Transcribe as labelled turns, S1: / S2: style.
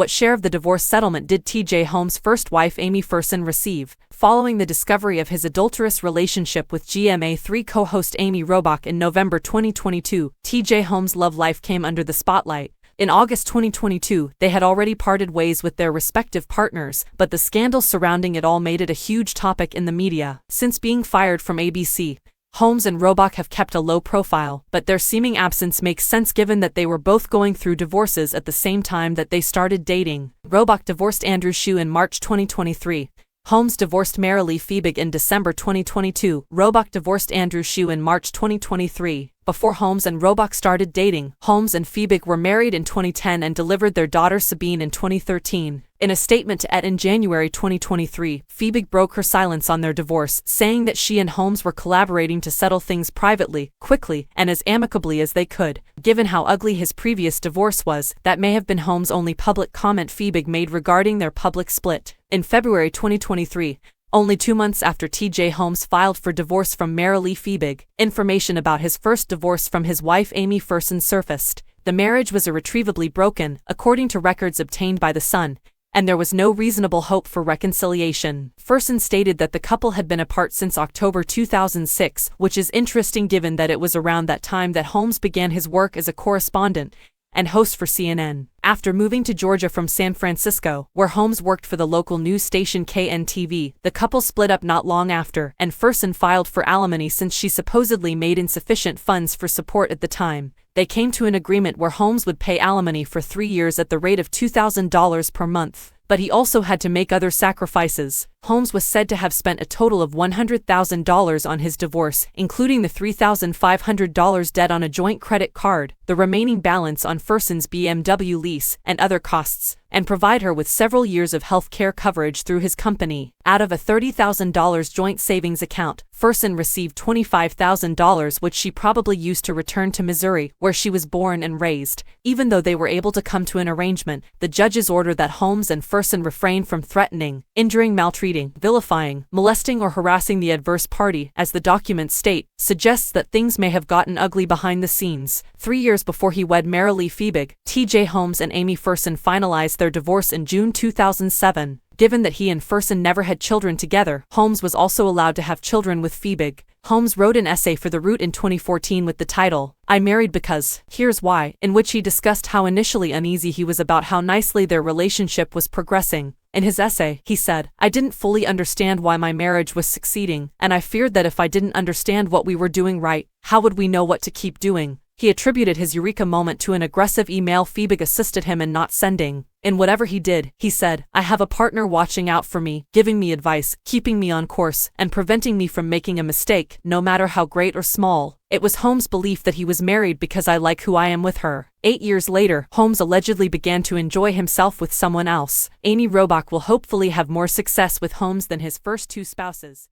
S1: What share of the divorce settlement did TJ Holmes' first wife Amy receive? Following the discovery of his adulterous relationship with GMA3 co-host Amy Robach in November 2022, TJ Holmes' love life came under the spotlight. In August 2022, they had already parted ways with their respective partners, but the scandal surrounding it all made it a huge topic in the media. Since being fired from ABC, Holmes and Robach have kept a low profile, but their seeming absence makes sense given that they were both going through divorces at the same time that they started dating. Robach divorced Andrew Shue in March 2023. Holmes divorced Marilee Fiebig in December 2022. Robach divorced Andrew Shue in March 2023. Before Holmes and Robach started dating, Holmes and Fiebig were married in 2010 and delivered their daughter Sabine in 2013. In a statement to ET in January 2023, Fiebig broke her silence on their divorce, saying that she and Holmes were collaborating to settle things privately, quickly, and as amicably as they could. Given how ugly his previous divorce was, that may have been Holmes' only public comment Fiebig made regarding their public split. In February 2023, only 2 months after TJ Holmes filed for divorce from Marilee Fiebig, information about his first divorce from his wife Amy surfaced. The marriage was irretrievably broken, according to records obtained by The Sun, and there was no reasonable hope for reconciliation. Ferson stated that the couple had been apart since October 2006, which is interesting given that it was around that time that Holmes began his work as a correspondent and host for CNN. After moving to Georgia from San Francisco, where Holmes worked for the local news station KNTV, the couple split up not long after, and Ferson filed for alimony since she supposedly made insufficient funds for support at the time. They came to an agreement where Holmes would pay alimony for 3 years at the rate of $2,000 per month, but he also had to make other sacrifices. Holmes was said to have spent a total of $100,000 on his divorce, including the $3,500 debt on a joint credit card, the remaining balance on Ferson's BMW lease, and other costs, and provide her with several years of health care coverage through his company. Out of a $30,000 joint savings account, Ferson received $25,000, which she probably used to return to Missouri, where she was born and raised. Even though they were able to come to an arrangement, the judge's order that Holmes and Ferson refrain from threatening, injuring, maltreating, vilifying, molesting or harassing the adverse party, as the documents state, suggests that things may have gotten ugly behind the scenes. 3 years before he wed Marilee Fiebig, TJ Holmes and Amy Ferson finalized their divorce in June 2007. Given that he and Ferson never had children together, Holmes was also allowed to have children with Fiebig. Holmes wrote an essay for The Root in 2014 with the title, "I Married Because, Here's Why," in which he discussed how initially uneasy he was about how nicely their relationship was progressing. In his essay, he said, "I didn't fully understand why my marriage was succeeding, and I feared that if I didn't understand what we were doing right, how would we know what to keep doing?" He attributed his eureka moment to an aggressive email Fiebig assisted him in not sending. In whatever he did, he said, "I have a partner watching out for me, giving me advice, keeping me on course, and preventing me from making a mistake, no matter how great or small." It was Holmes' belief that he was married because I like who I am with her. 8 years later, Holmes allegedly began to enjoy himself with someone else. Amy Robach will hopefully have more success with Holmes than his first 2 spouses.